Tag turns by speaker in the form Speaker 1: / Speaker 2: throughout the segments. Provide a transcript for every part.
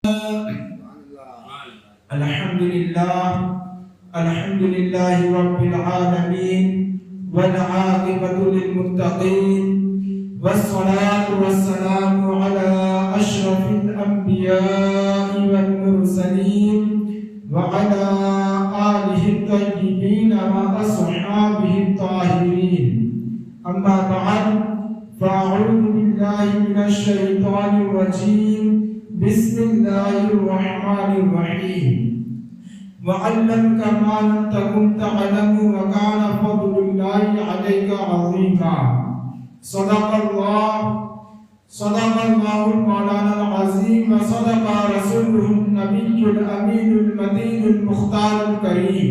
Speaker 1: الحمد لله رب العالمين والعاقبة للمتقين والصلاة والسلام على أشرف الأنبياء والمرسلين وعلى آله الطيبين وأصحابه الطاهرين أما بعد فأعوذ بالله من الشيطان الرجيم بسم الله الرحمن الرحيم وعلمك ما لم تكن تعلم وكان فضل الله عليك عظيما صدق الله مولانا العظيم وصدق رسوله النبي الأمين المدين المختار الكريم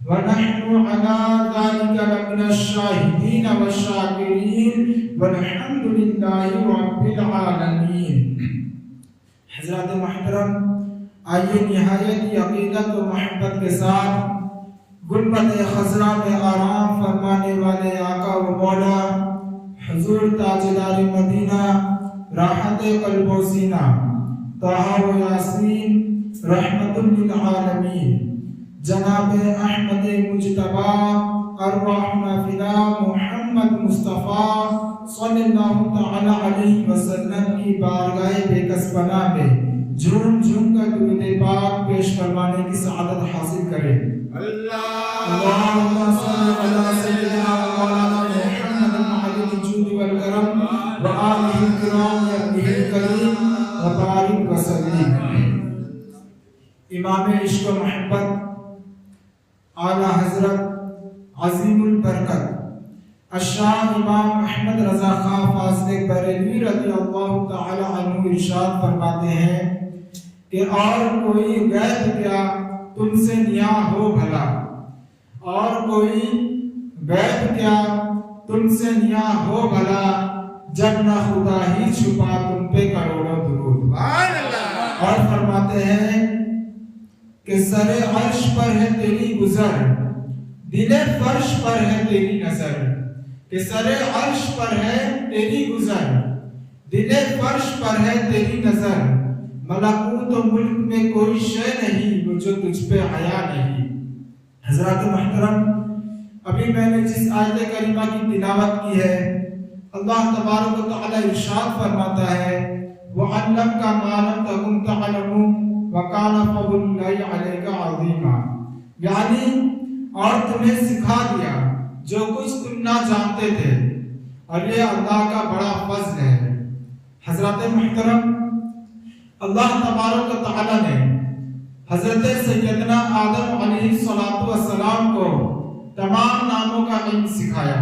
Speaker 1: ونحن على ذلك لمن الشاهدين والشاكرين والحمد لله رب العالمين. حضرات محترم، آئیے نہایت عقیدت و محبت کے ساتھ گنبد خضرا میں آرام فرمانے والے آقا و مولا حضور تاجدار مدینہ راحت قلب و سینہ طٰہٰ و یاسین رحمت للعالمین جناب احمد مجتبی ارواحنا فدا محمد مصطفیٰ صلی اللہ تعالی علیہ وسلم کی بارگاہ بے کس پناہ میں جھوم جھوم کر درود پاک پیش فرمانے کی سعادت حاصل کرے. اللہم صلی علی سیدنا مولانا محمد المعدل الجود والکرم وآلہ الکرام ابنہ الکریم وبارک وسلم. امام عشق و محبت اعلیٰ حضرت عظیم البرکت الشاہ امام احمد رضا خان فاضل بریلوی رضی اللہ تعالی عنہ ارشاد فرماتے ہیں کہ اور کوئی غیب کیا تم سے نیا ہو بھلا، اور کوئی غیب کیا تم سے نیا ہو بھلا، جب نہ خدا ہی چھپا تم پہ کروڑوں درود. اور فرماتے ہیں کہ سر عرش پر ہے تیری گزر، دل فرش پر ہے تیری نظر. کہ سر عرش پر ہے تیری گزر، دل فرش پر ہے تیری نظر، ملکوت و ملک میں کوئی شے نہیں وہ جو تجھ پہ حیا نہیں. حضرات محترم، ابھی میں نے جس آیت کریمہ کی تلاوت کی ہے، اللہ تبارک و تعالی ارشاد فرماتا ہے وَعَلَّمْكَ مَا لَمْ تَكُنْ تَعْلَمُ وَكَانَ فَضْلُ اللَّهِ عَلَيْكَ عَظِيمًا، یعنی اور تمہیں سکھا دیا جو کچھ تم نہ جانتے تھے، اور یہ اللہ کا بڑا فضل ہے. حضرات محترم، اللہ تبارک و تعالی نے حضرت سیدنا آدم علیہ السلام کو تمام ناموں کا علم سکھایا،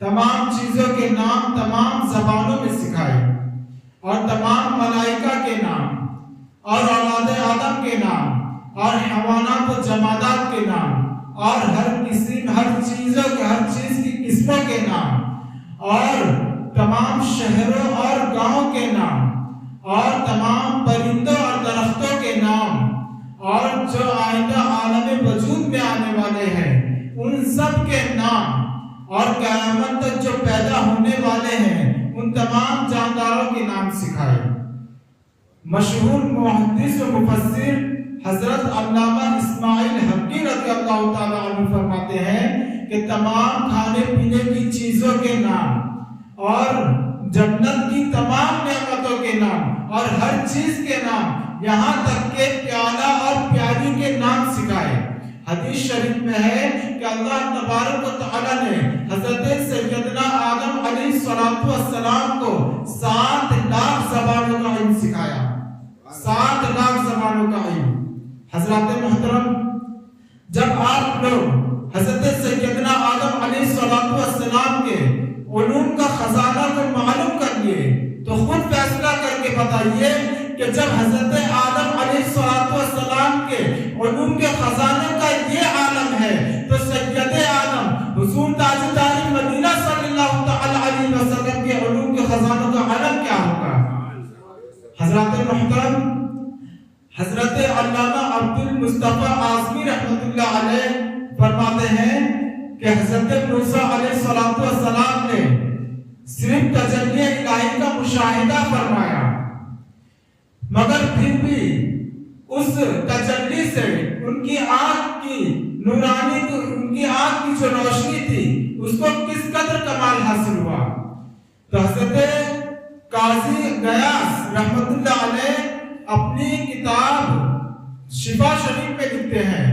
Speaker 1: تمام چیزوں کے نام تمام زبانوں میں سکھائے، اور تمام ملائکہ کے نام اور اولاد آدم کے نام اور حیوانات و جمادات کے نام اور ہر چیز کی قسموں کے نام اور تمام شہروں اور گاؤں کے نام اور تمام پرندوں اور درختوں کے نام اور جو آئندہ عالم وجود میں آنے والے ہیں ان سب کے نام اور قیامت تک جو پیدا ہونے والے ہیں ان تمام جانداروں کے نام سکھائے. مشہور محدث و مفسر حضرت علامہ اسماعیل حقی رضی اللہ تعالیٰ عنہ فرماتے ہیں کہ تمام کھانے پینے کی چیزوں کے نام اور جنت کی تمام نعمتوں کے نام اور ہر چیز کے نام، یہاں تک کہ پیالہ اور پیالی کے نام سکھائے. حدیث شریف میں ہے کہ اللہ تبارک و تعالیٰ نے حضرت سیدنا آدم علیہ السلام کو 7 لاکھ زبانوں کا علم سکھایا. 7 لاکھ زبانوں کا علم. حضرات محترم، جب آپ لوگ حضرت سیدنا آدم علیہ السلام کے علوم کا خزانہ کو معلوم کر لیے تو خود فیصلہ کر کے بتائیے کہ جب حضرت آدم علیہ السلام کے علوم کے خزانے کا یہ عالم ہے تو سید آدم حضور تاجدار مدینہ صلی اللہ تعالی علیہ وسلم کے علوم کے خزانوں کا عالم کیا ہوگا. حضرات محترم، حضرت علامہ عبد المصطفیٰ اعظمی رحمۃ اللہ علیہ فرماتے ہیں کہ حضرت موسیٰ علیہ السلام نے صرف تجلی الہی کا مشاہدہ فرمایا مگر پھر بھی اس تجلی سے ان کی آنکھ کی نورانی ان کی آنکھ کی جو روشنی تھی اس کو کس قدر کمال حاصل ہوا. تو حضرت قاضی غیاث رحمت اللہ علیہ اپنی کتاب شفا شریف میں لکھتے ہیں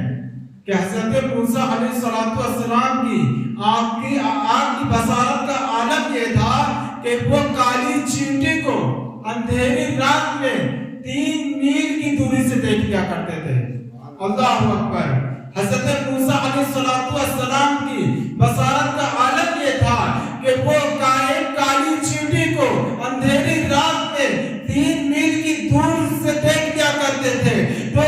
Speaker 1: کہ حضرت موسیٰ علیہ السلام کی آنکھ کی بصارت کا عالم یہ تھا کہ وہ کالی چینٹی کو اندھیری رات میں 3 میل کی دوری سے دیکھ لیا کرتے تھے. اللہ اکبر. حضرت موسیٰ علیہ السلام کی بصارت کا عالم یہ تھا کہ وہ کالی چینٹی کو اندھیری رات میں 3 میل کی دور سے دیکھ لیا کرتے تھے. تو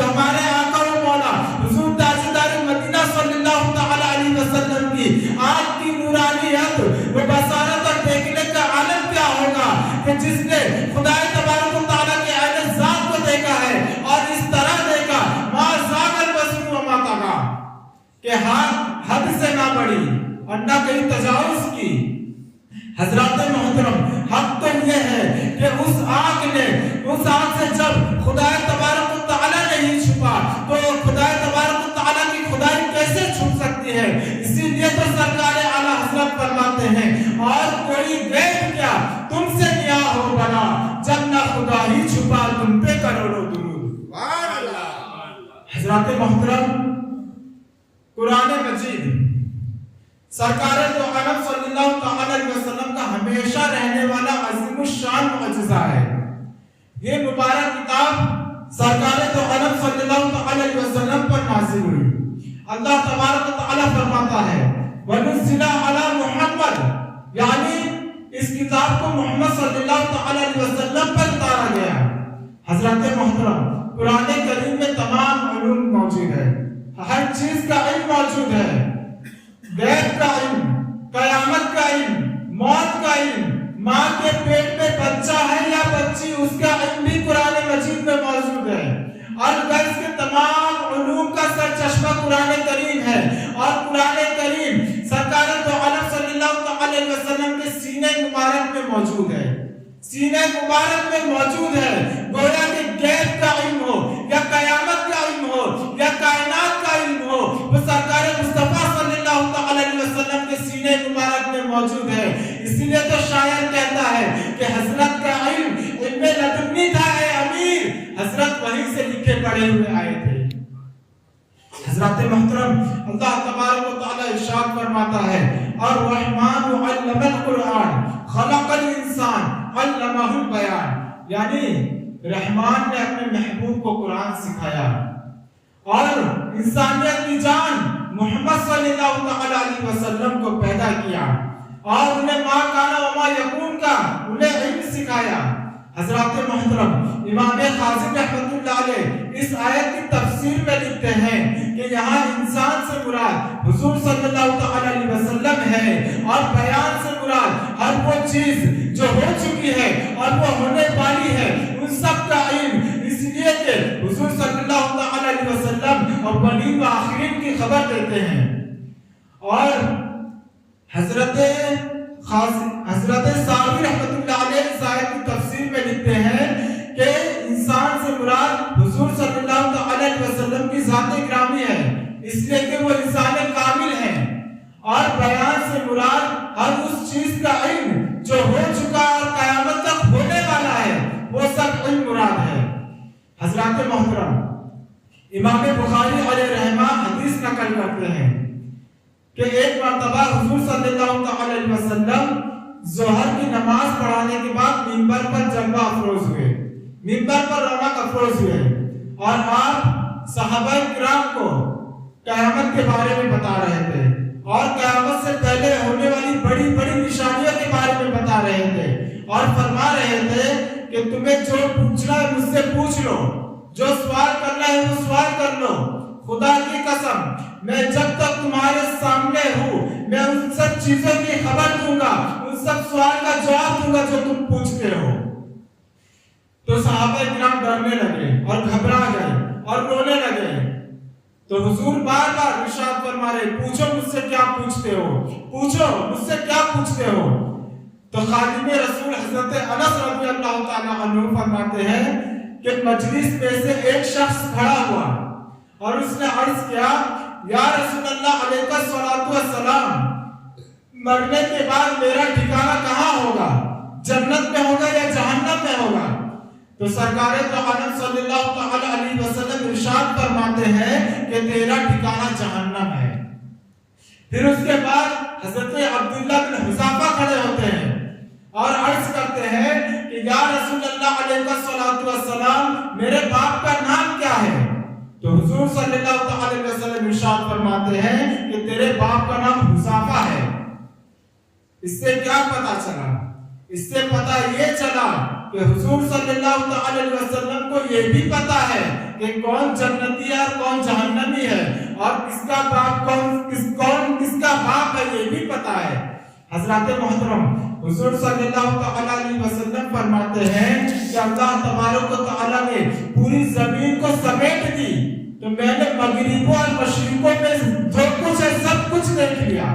Speaker 1: ہمارے آقا و مولا حضور تاجدار مدینہ صلی اللہ تعالی علیہ وسلم کی آنکھ کی نورانیت وہ بصارت اور دیکھنے کا عالم کیا ہوگا کہ جس نے خدا تبارک و تعالی کے عین ذات کو دیکھا ہے اور اس طرح دیکھا ما زاغ البصر وما طغى کہ حد سے نہ بڑھی اور نہ کہیں تجاوز کی. حضرات محترم حق تو یہ ہے کہ اس آنکھ سے جب خدا تبارک و تعالی نہیں چھپا تو خدا تبارک و تعالی کی خدائی کیسے چھپ سکتی ہے. اسی لیے تو سرکار اعلی حضرت فرماتے ہیں اور کوئی غیب کیا تم سے نیا ہو بنا جب نہ خدا ہی چھپا تم پہ کروڑوں درود. حضرات محترم قرآن مجید سرکار دو عالم صلی اللہ تعالی علیہ وسلم کا ہمیشہ رہنے والا عظیم الشان معجزہ ہے. یہ مبارک کتاب سرکار دو عالم صلی اللہ تعالی علیہ وسلم پر نازل ہوئی. اللہ تبارک و تعالی فرماتا ہے وَنُزِّلَ عَلَى مُحَمَّدٍ یعنی اس کتاب کو محمد صلی اللہ تعالی علیہ وسلم پر اتارا گیا. حضرات محترم قرآن کریم میں تمام علوم موجود ہے. ہر چیز کا علم موجود ہے. غیب کا علم, قیامت کا علم, موت کا علم, ماں کے پیٹ میں بچہ ہے یا بچی اس کا علم بھی قرآن مجید میں موجود ہے. اور غیب کے تمام علوم کا سرچشمہ قرآن کریم ہے. اور قرآن کریم سرکار دو عالم صلی اللہ تعالی علیہ وسلم کے سینے مبارک میں موجود ہے. سینے مبارک میں موجود ہے. گویا کہ غیب کا علم ہو یا قیامت کا علم ہو یا کائنات کا علم ہو وہ سرکار مصطفیٰ صلی اللہ تعالی علیہ وسلم کے سینے مبارک میں موجود ہے. اسی لیے تو شاعر کہتا ہے کہ حضرت کا علم علم لدنی تھا اے امیر, حضرت وہیں سے لکھے پڑھے ہوئے آئے تھے. حضرات محترم اللہ تبارک و تعالی ارشاد فرماتا ہے الرحمن علم القرآن خلق الانسان علمہ البیان یعنی رحمان نے اپنے محبوب کو قرآن سکھایا اور انسانیت کی جان محمد صلی اللہ تعالی علیہ وسلم کو پیدا کیا اور انہیں ما کانا وما یکون کا انہیں علم سکھایا. حضرات محترم امام خازن رحمت اللہ علیہ اس آیت کی تفسیر میں لکھتے ہیں کہ یہاں انسان سے مراد حضور صلی اللہ تعالی علیہ وسلم ہے اور بیان سے مراد ہر وہ چیز جو ہو چکی ہے اور وہ ہونے والی ہے ان سب کا علم. اس لیے کہ حضور صلی اللہ تعالی علیہ وسلم اولین و آخرین کی خبر دیتے ہیں. اور حضرت ساوی رحمت اللہ علیہ اس آیت کی تفسیر میں لکھتے ہیں کہ انسان سے مراد حضور صلی اللہ تعالی علیہ وسلم کی ذات گرامی ہے اس لیے کہ وہ انسان کامل ہیں اور بیان سے مراد ہر اس چیز کا علم جو ہو چکا اور قیامت تک ہونے والا ہے وہ سب علم مراد ہے. حضرات محترم امام بخاری علیہ رحمہ حدیث نقل کرتے ہیں کہ ایک مرتبہ حضور صلی اللہ تعالی علیہ وسلم ظہر کی نماز پڑھانے کے بعد منبر پر جلوہ افروز ہوئے, منبر پر رونق افروز ہوئے اور آپ صحابہ کرام کو قیامت کے بارے میں بتا رہے تھے اور قیامت سے پہلے ہونے والی بڑی بڑی نشانیوں کے بارے میں بتا رہے تھے اور فرما رہے تھے کہ تمہیں جو پوچھنا ہے مجھ سے پوچھ لو, جو سوال کرنا ہے وہ سوال کر لو. خدا کی قسم میں جب تک تمہارے سامنے ہوں میں ان سب چیزوں کی خبر دوں گا, ان سب سوال کا جواب دوں گا جو تم پوچھتے ہو. تو صحابہ کرام ڈرنے لگے اور گھبرا گئے اور رونے لگے. تو حضور بار بار ارشاد فرما رہے پوچھو مجھ سے کیا پوچھتے ہو, پوچھو مجھ سے کیا پوچھتے ہو. تو خادم رسول حضرت انس رضی اللہ تعالی عنہ فرماتے ہیں کہ مجلس میں سے ایک شخص کھڑا ہوا اور اس نے عرض کیا یا رسول اللہ علیہ الصلوۃ والسلام، مرنے کے بعد میرا ٹھکانہ کہاں ہوگا؟ جنت میں ہوگا یا جہنم میں ہوگا؟ تو سرکار تو عالم صلی اللہ تعالی علیہ وسلم ارشاد فرماتے ہیں کہ تیرا ٹھکانہ جہنم ہے۔ پھر اس کے بعد حضرت عبداللہ بن حذافہ کھڑے ہوتے ہیں اور عرض کرتے ہیں کہ یا رسول اللہ علیہ الصلوۃ والسلام، میرے باپ کا نام کیا ہے؟ تو حضور صلی اللہ علیہ وسلم ارشاد فرماتے ہیں کہ تیرے باپ کا نام حذافہ ہے۔ اس سے کیا پتا چلا؟ اس سے پتا یہ چلا کہ حضور صلی اللہ علیہ وسلم کو یہ بھی پتا ہے کہ کون جنتی ہے اور کون جہنمی ہے، اور کس کا باپ کس کا باپ ہے یہ بھی پتا ہے۔ حضرات محترم، حضور صلی اللہ علیہ وسلم فرماتے ہیں کہ اللہ تبارک و تعالی نے پوری زمین کو سمیٹ دی تو میں نے مغربوں اور مشرقوں میں جو کچھ ہے سب کچھ دیکھ لیا۔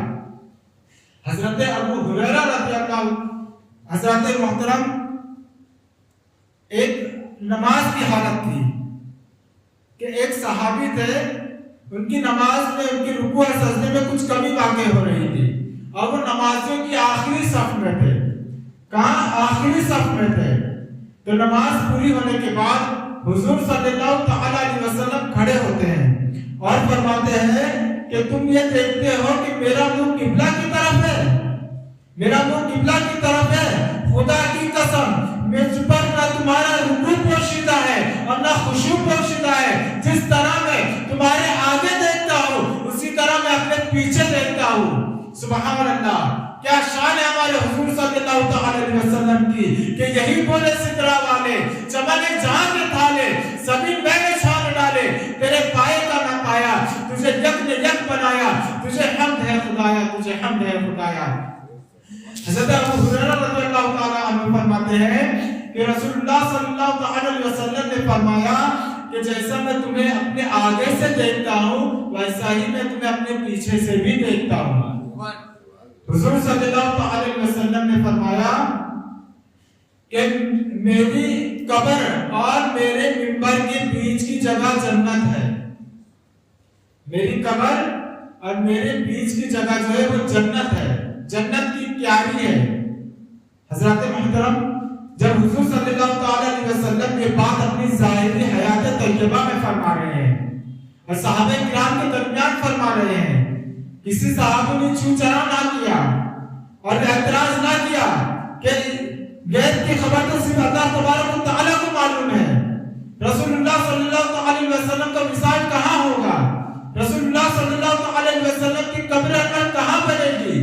Speaker 1: حضرت ابو ہریرہ رضی اللہ، حضرات محترم، ایک نماز کی حالت تھی کہ ایک صحابی تھے، ان کی نماز میں ان کی رکوع اور سجدے میں کچھ کمی واقع ہو رہی تھی اور وہ نمازیوں کی آخری صف میں تھے۔ کہاں؟ آخری صف میں تھے۔ تو نماز پوری ہونے کے بعد حضور صلی اللہ تعالی علیہ وسلم کھڑے ہوتے ہیں اور فرماتے ہیں کہ تم یہ دیکھتے ہو کہ میرا منہ قبلہ کی طرف ہے، میرا منہ قبلہ کی طرف ہے، خدا کی قسم مجھ پر نہ تمہارا رکوع پوشیدہ ہے اور نہ خشوع پوشیدہ ہے۔ جس طرح میں تمہارے آگے دیکھتا ہوں اسی طرح میں اپنے پیچھے دیکھتا ہوں۔ سبحان اللہ، کیا شان ہے ہمارے حضور صلی اللہ علیہ وسلم کی کہ یہی بولے سترہ والے، چمن جہاں کے تھالے، سبھی میں نے چھان ڈالے، تیرے پائے کا نہ پایا، تجھے یک نے یک بنایا، تجھے حمد ہے خدایا، تجھے حمد ہے خدایا۔ حضرت ابو ہریرہ رضی اللہ تعالی عنہ فرماتے ہیں کہ رسول اللہ صلی اللہ علیہ وسلم نے فرمایا کہ جیسا میں تمہیں اپنے آگے سے دیکھتا ہوں ویسا ہی میں تمہیں اپنے پیچھے سے بھی دیکھتا ہوں۔ حضور صلی اللہ علیہ وسلم نے فرمایا کہ میری قبر اور میرے منبر کے بیچ کی جگہ جنت ہے، میری قبر اور میرے بیچ کی جگہ جو ہے وہ جنت ہے، جنت کی کیاری ہے۔ حضرات محترم، جب حضور صلی اللہ تعالی علیہ وسلم یہ بات اپنی ظاہری حیات طیبہ میں فرما رہے ہیں اور صحابہ کرام کے درمیان فرما رہے ہیں، کسی صحابی نے چھو چرا نہ کیا اور اعتراض نہ کیا کہ غیب کی خبر تو صرف اللہ تبارک و تعالیٰ کو معلوم ہے۔ رسول اللہ صلی اللہ علیہ وسلم کا وصال کہاں ہوگا؟ رسول اللہ صلی اللہ علیہ وسلم کی قبر انور کہاں بنے گی؟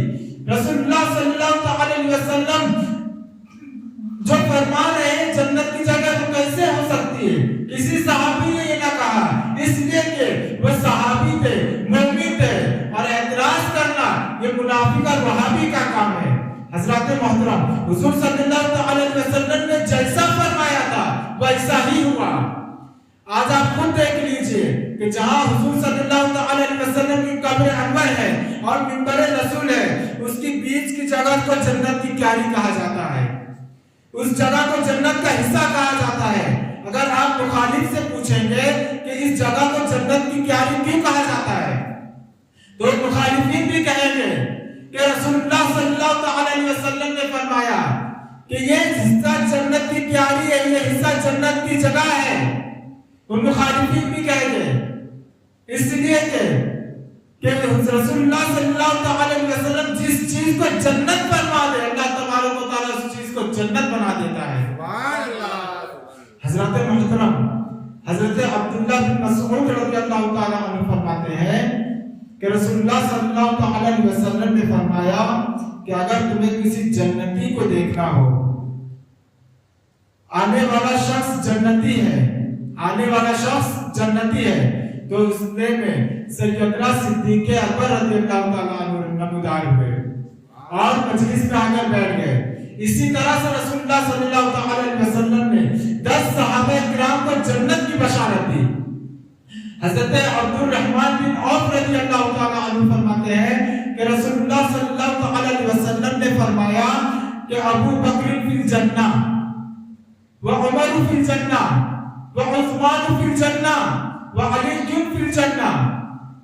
Speaker 1: رسول اللہ صلی اللہ علیہ وسلم جو فرما رہے ہیں جنت کی جگہ تو کیسے ہو سکتی ہے؟ کسی صحابی نے یہ نہ کہا، اس لیے کہ وہ صحابی تھے، مومن تھے، اور اعتراض کرنا یہ منافق اور وہابی کا کام ہے۔ حضرات محترم، حضور صلی اللہ علیہ وسلم نے جیسا فرمایا تھا ویسا ہی ہوا۔ آج آپ خود دیکھ لیجئے کہ جہاں حضور صلی اللہ علیہ وسلم کی قبر انور ہے اور منبر رسول ہے، اس کی بیچ کی جگہ کو جنت کی کیاری کہا جاتا ہے، اس جگہ کو جنت کا حصہ کہا جاتا ہے۔ اگر آپ مخالف سے پوچھیں گے کہ اس جگہ کو جنت کی کیاری کیوں کہا جاتا ہے تو مخالفین بھی کہیں گے کہ رسول اللہ صلی اللہ علیہ وسلم نے فرمایا کہ یہ حصہ جنت کی کیاری ہے، یہ حصہ جنت کی جگہ ہے۔ ان مخالفین بھی کہیں گے اس لیے کہ رسول اللہ صلی اللہ علیہ وسلم جس چیز کو جنت فرما دے اللہ تبارک و تعالیٰ اس چیز کو جنت بنا دیتا ہے۔ حضرت محترم، حضرت عبداللہ بن مسعود رضی اللہ تعالیٰ عنہ فرماتے ہیں کہ رسول اللہ صلی اللہ علیہ وسلم نے فرمایا کہ اگر تمہیں کسی جنتی کو دیکھنا ہو، آنے والا شخص جنتی ہے، آنے والا شخص جنتی ہے، تو اس میں سیدنا صدیق اکبر رضی اللہ تعالیٰ عنہ نمودار ہوئے اور مجلس میں آ کر بیٹھ گئے۔ اسی طرح سے رسول اللہ صلی اللہ علیہ وسلم نے 10 صحابہ کرام کو جنت کی بشارت دی۔ حضرت عبد الرحمن بن عوف رضی اللہ تعالیٰ عنہ فرماتے ہیں کہ رسول اللہ صلی اللہ علیہ وسلم نے فرمایا کہ ابو بکر فی الجنہ و عمر فی الجنہ عثمان فی الجنہ وعلی فی الجنہ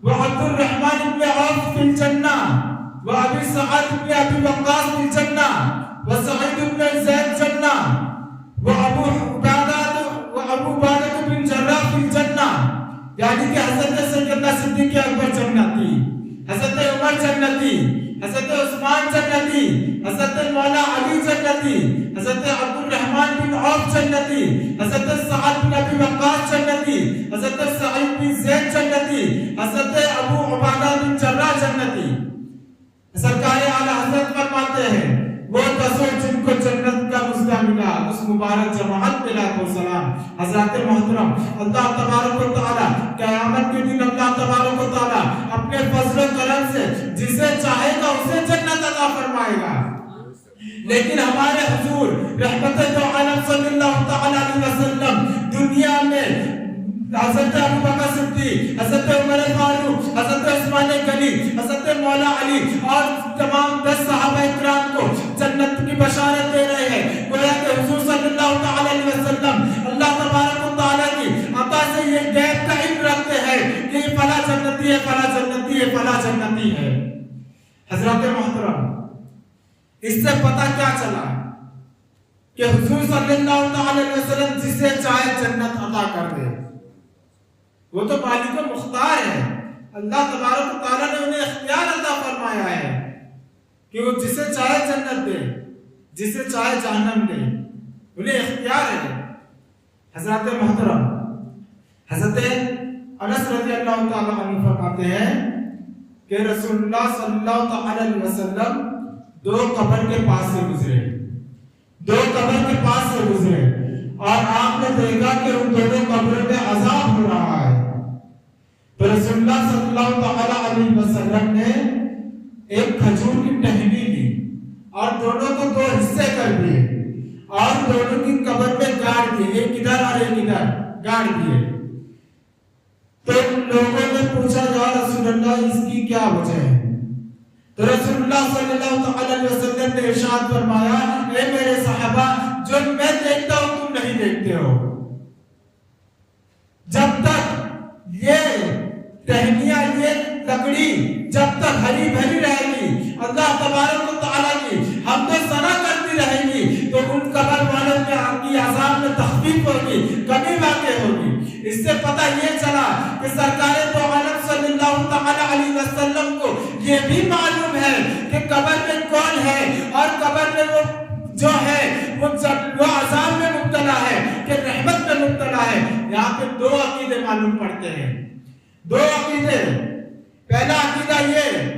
Speaker 1: وعبد الرحمن بن عوف فی الجنہ وابی سعد بن ابی وقاص فی الجنہ وسعید بن زید جنہ وابو عبادہ بن جراح فی الجنہ. یعنی کہ حضرت سیدنا صدیق اکبر جنتی، حضرت عمر جنتی، حضرت عثمان جنتی، حضرت مولا علی جنتی، حضرت عبد الرحمن بن عوف جنتی، حضرت سعد بن ابی وقاص جنتی، حضرت سعید بن زید جنتی، حضرت ابو عبادہ بن جراح جنتی. سرکار اعلی حضرت فرماتے ہیں وہ دسوں جن کو جنت کا مزدہ ملا اس مبارک جماعت پہ لاکھوں سلام. حضرات محترم، اللہ تبارک و تعالی قیامت کے دن اللہ تبارک و تعالی اپنے فضل و کرم سے جسے چاہے گا اسے جنت عطا فرمائے گا. لیکن ہمارے حضور رحمت دو عالم صلی اللہ تعالی علیہ وسلم دنیا میں حضرت ابو بکر صدیق، حضرت عمر فاروق، حضرت عثمان غنی، حضرت مولا علی اور تمام 10 صحابہ اکرام کو جنت کی بشارت دے رہے ہیں. گویا کہ حضور صلی اللہ تعالی علیہ وسلم اللہ تبارک و تعالی کی عطا سے یہ غیب کا علم رکھتے ہیں کہ یہ فلاں جنتی ہے، فلاں جنتی ہے، فلاں جنتی ہے. حضرات محترم، اس سے پتہ کیا چلا کہ حضور صلی اللہ تعالی علیہ وسلم جسے چاہے جنت عطا کر دے. وہ تو مالک و مختار ہے. اللہ تبارک و تعالیٰ نے انہیں اختیار عطا فرمایا ہے کہ وہ جسے چاہے جنت دے، جسے چاہے جہنم دے، انہیں اختیار ہے. حضرات محترم، حضرت انس رضی اللہ تعالیٰ عنہ فرماتے ہیں کہ رسول اللہ صلی اللہ تعالی علیہ وسلم 2 قبر کے پاس سے گزرے، 2 قبر کے پاس سے گزرے اور آپ نے دیکھا کہ ان دونوں قبروں میں عذاب ہو رہا ہے. تو رسول اللہ صلی اللہ تعالی علیہ وسلم نے ایک کھجور کی ٹہنی لی اور دونوں کو 2 حصے کر دیے اور دونوں کی قبر میں گاڑ دیے، ایک ادھر اور ایک ادھر گاڑ دیے. تو لوگوں نے پوچھا یا رسول اللہ اس کی کیا وجہ ہے؟ تو رسول اللہ صلی اللہ تعالی علیہ وسلم نے ارشاد فرمایا، اے میرے صحابہ، جو میں دیکھتا ہوں تم نہیں دیکھتے ہو. جب تک یہ ٹہنیاں، یہ لکڑی جب تک ہری بھری رہے گی، اللہ تبارک و تعالیٰ کی حمد و ثنا کرتی رہے گی، تو ان قبر والوں میں آپ کی عذاب میں تخفیف ہوگی، کمی واقع ہوگی. اس سے پتہ یہ چلا کہ سرکار دو عالم صلی اللہ تعالی علیہ وسلم کو یہ بھی معلوم ہے کہ قبر میں کون ہے اور قبر میں وہ جو ہے وہ عذاب میں مبتلا ہے کہ رحمت میں مبتلا ہے. یہاں پہ 2 عقیدے معلوم پڑتے ہیں، 2 عقیدے. پہلا عقیدہ یہ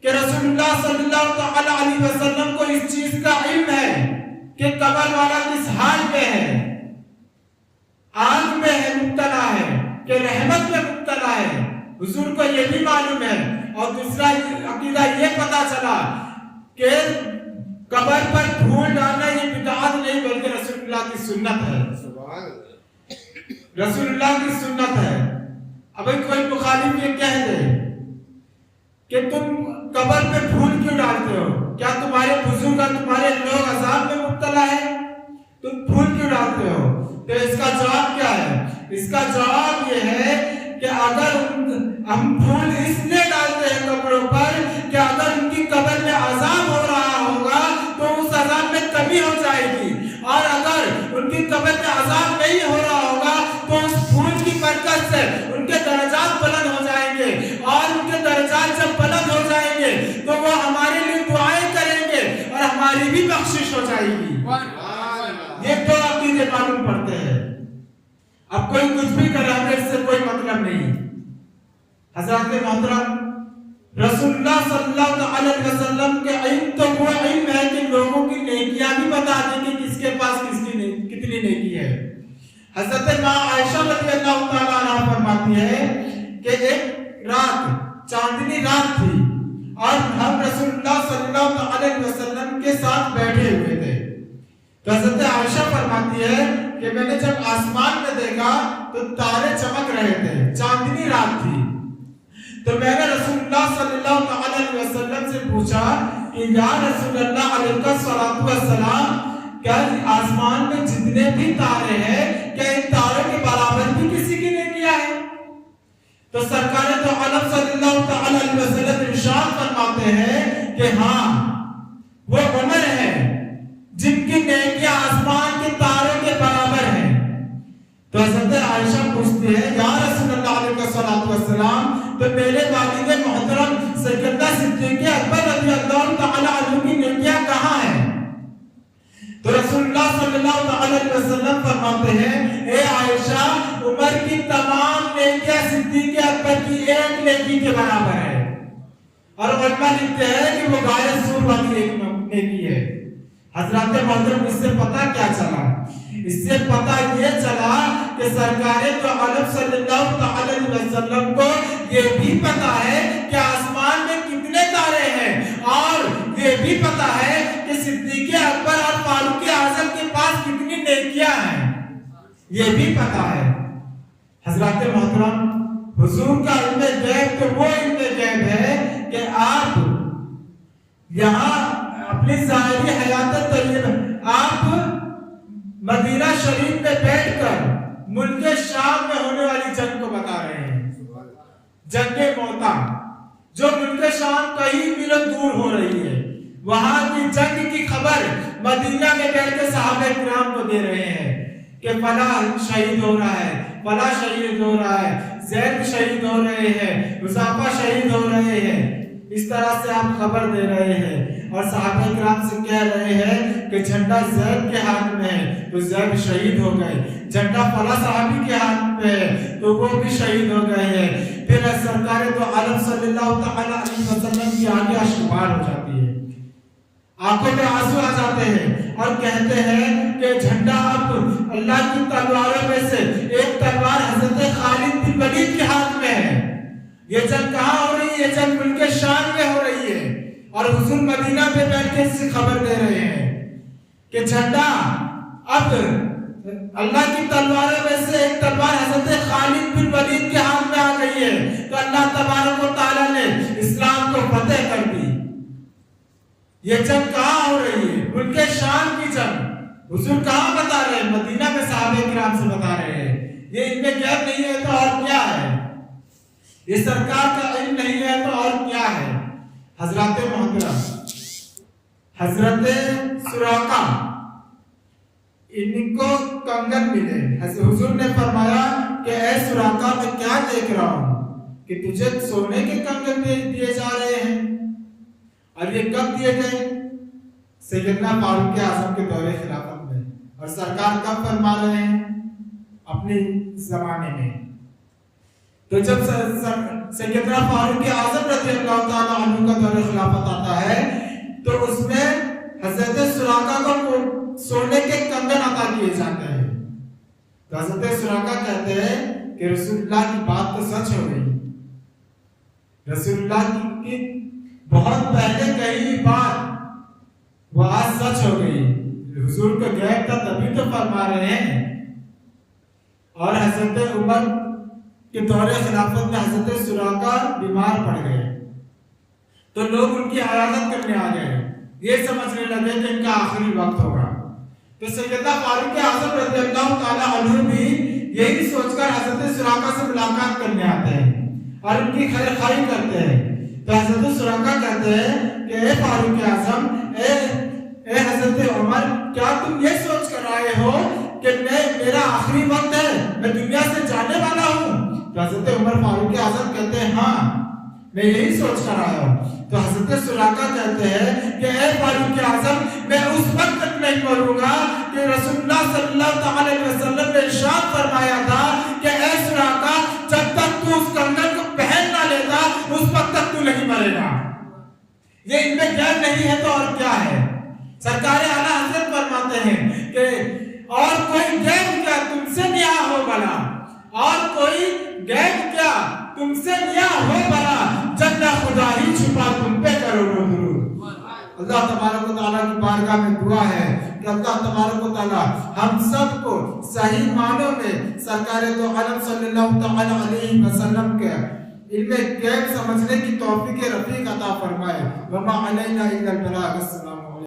Speaker 1: کہ رسول اللہ صلی اللہ تعالی علیہ وسلم کو اس چیز کا علم ہے کہ قبر والا کس حال میں ہے، آگ میں ہے، مبتلا ہے کہ رحمت میں مبتلا ہے. حضور کو یہ بھی معلوم ہے. اور دوسرا عقیدہ یہ پتا چلا کہ قبر پر پھول ڈالنا یہ بدعت نہیں بلکہ رسول اللہ کی سنت ہے. رسول اللہ کی سنت ہے. اب کوئی مخالف یہ کہہ دے کہ تم قبر پہ پھول کیوں ڈالتے ہو، کیا تمہارے بزرگ اور تمہارے لوگ عذاب میں مبتلا ہے، تم پھول کیوں ڈالتے ہو؟ تو اس کا جواب کیا ہے؟ اس کا جواب یہ ہے کہ اگر ہم پھول اس لیے ڈالتے ہیں قبروں پر کہ اگر ان کی قبر میں عذاب ہو رہا ہوگا تو اس عذاب میں کمی ہو جائے گی، اور اگر ان کی قبر میں عذاب نہیں ہو رہا ہوگا تو اس پھول کی برکت سے ان کے درجات بلند ہو جائیں گے، اور ان کے درجات جب بلند ہو جائیں گے تو وہ ہمارے لیے دعائیں کریں گے اور ہماری بھی بخشش ہو جائے گی. یہ 2 عقیدے معلوم پڑتے ہیں. اب کوئی کچھ بھی کرے ہمیں اس سے کوئی مطلب نہیں. حضرات محترم، رسول اللہ صلی اللہ علیہ وسلم کے علم تو وہ علم ہے کہ لوگوں کی نیکیاں بھی بتا دیں کہ کس کے پاس کتنی نیکی ہے. حضرت ماں عائشہ رضی اللہ تعالیٰ عنہ فرماتی ہے کہ ایک رات چاندنی رات تھی اور ہم رسول اللہ صلی اللہ علیہ وسلم کے ساتھ بیٹھے ہوئے تھے. تو حضرت عائشہ فرماتی ہے کہ میں نے جب آسمان میں دیکھا تو تارے چمک رہے تھے، چاندنی رات تھی. تو میں نے رسول اللہ صلی اللہ علیہ وسلم سے پوچھا کہ یا رسول اللہ علیہ السلام، کیا آسمان میں جتنے بھی تارے ہیں کیا ان تاروں کے برابر تو سرکار تو عالم صلی اللہ تعالی علیہ وسلم ارشاد فرماتے ہیں کہ ہاں وہ عمر ہے جن کی نیکیاں آسمان کے تاروں کے برابر ہیں. تو حضرت عائشہ پوچھتی ہے یا رسول اللہ علیہ السلام تو میرے والد محترم سیدنا صدیق اکبر رضی اللہ تعالی عنہ کی نیکیاں کہاں ہیں؟ تو رسول اللہ صلی اللہ تعالی علیہ وسلم فرماتے ہیں اے عائشہ عمر کی تمام نیکیاں صدیق اکبر کی ایک نیکی کے برابر ہے. اور علماء لکھتے ہیں کہ وہ غائب سور والی ایک نیکی ہے. حضرات محترم اس سے پتہ کیا چلا؟ اس سے پتہ یہ چلا کہ سرکار تو عالم صلی اللہ تعالی علیہ وسلم کو یہ بھی پتہ ہے کہ آسمان میں کتنے تارے ہیں اور یہ بھی پتہ ہے کہ صدیق اکبر اور فاروق اعظم کے پاس کتنی نیکیاں ہیں. یہ بھی پتہ ہے. حضرات محترم حضور کا علم غیب تو وہ علم غیب ہے کہ آپ یہاں اپنی ظاہری حیات طیبہ آپ مدینہ شریف میں بیٹھ کر ملک شام میں ہونے والی جنگ کو بتا رہے ہیں. جنگ موتا جو ملک شام کئی میل دور ہو رہی ہے وہاں کی جنگ کی خبر مدینہ میں بیٹھ کے صحابہ کرام کو دے رہے ہیں کہ فلاں شہید ہو رہا ہے, فلاں شہید ہو رہا ہے, زید شہید ہو رہے ہیں, حذیفہ شہید ہو رہے ہیں. اس طرح سے آپ خبر دے رہے ہیں اور صحابہ کرام سے کہہ رہے ہیں کہ جھنڈا زید کے ہاتھ میں ہے تو زید شہید ہو گئے, جھنڈا فلاں صحابی کے ہاتھ میں ہے تو وہ بھی شہید ہو گئے ہیں. پھر سرکار تو عالم صلی اللہ تعالی علیہ وسلم کی آنکھیں اشکبار ہو جاتی ہے, آنکھوں میں آنسو آ جاتے ہیں اور کہتے ہیں کہ جھنڈا اب اللہ کی تلواروں میں سے ایک تلوار حضرت خالد بن ولید کے ہاتھ میں ہے. یہ جنگ کہاں ہو رہی ہے؟ یہ جنگ ملک شام میں ہو رہی ہے اور حضور مدینہ میں بیٹھ کے اس سے خبر دے رہے ہیں کہ جھنڈا اب اللہ کی تلواروں میں سے ایک تلوار حضرت خالد بن ولید کے ہاتھ میں آ گئی ہے. تو اللہ تبارک و تعالیٰ نے اسلام کو فتح کر دی. یہ جنگ کہاں ہو رہی ہے؟ ملک شام کی جنگ. حضور کہاں بتا رہے ہیں؟ مدینہ میں صحابہ کرام سے بتا رہے ہیں. یہ ان میں غیب نہیں ہے تو اور کیا ہے؟ یہ سرکار کا علم نہیں ہے تو اور کیا ہے؟ حضرات محترم حضرت سراقہ ان کو کنگن ملے. حضور نے فرمایا کہ اے سراقہ میں کیا دیکھ رہا ہوں کہ تجھے سونے کے کنگن دیے جا رہے ہیں. اور یہ کب دیے گئے؟ سیدنا فاروق اعظم کے دور خلافت میں. اور سرکار کب فرما رہے ہیں؟ اپنے زمانے میں. تو جب سیدنا فاروق اعظم رضی اللہ تعالی عنہ کا دور خلافت آتا ہے تو اس میں حضرت سراقہ کو سونے کے کنگن عطا کیے جاتے ہیں. تو حضرت سراقہ کہتے ہیں کہ رسول اللہ کی بات تو سچ ہو گئی. رسول اللہ کی بہت پہلے کہی بات وہ آج سچ ہو گئی. حضور کو غیب تھا تبھی تو فرما رہے ہیں. اور حضرت عمر کے دور خلافت میں حضرت سراقہ بیمار پڑ گئے تو لوگ ان کی عیادت کرنے آ گئے. یہ سمجھنے لگے کہ ان کا آخری وقت ہوگا. تو سیدنا فاروق اعظم رضی اللہ تعالی عنہ بھی یہی سوچ کر حضرت سراقہ سے ملاقات کرنے آتے ہیں اور ان کی خیر خواہی کرتے ہیں. تو حضرت سراقہ کہتے ہیں کہ اے فاروق اعظم, اے حضرت عمر, کیا تم یہ سوچ کر آئے ہو کہ میرا آخری وقت ہے, میں دنیا سے جانے والا ہوں؟ تو حضرت عمر فاروق اعظم کہتے ہیں ہاں میں یہی سوچ کر آیا ہوں. تو حضرت سراقہ کہتے ہیں کہ اے فاروق اعظم, میں اس وقت تک نہیں مروں گا کہ رسول اللہ صلی اللہ تعالی علیہ وسلم نے ارشاد فرمایا تھا کہ اے سراقہ, جب تک تو اس کنگن کو پہن نہ لیتا اس وقت تک تو نہیں مرے گا. یہ ان میں غیب نہیں ہے تو اور کیا ہے؟ سرکار اعلیٰ حضرت فرماتے ہیں کہ اور کوئی غیب کیا تم سے نیا ہو بلا, اور کوئی غیب کیا تم سے نیا ہو بلا, جب نہ خدا ہی چھپا تم پہ کروڑوں درود. اللہ تبارک و تعالیٰ کی بارگاہ میں دعا ہے کہ اللہ تبارک و تعالیٰ ہم سب کو صحیح معنوں میں سرکار دو عالم صلی اللہ تعالی علیہ وسلم کے علم غیب سمجھنے کی توفیق رفیق عطا فرمائے. وما علینا الا البلاغ.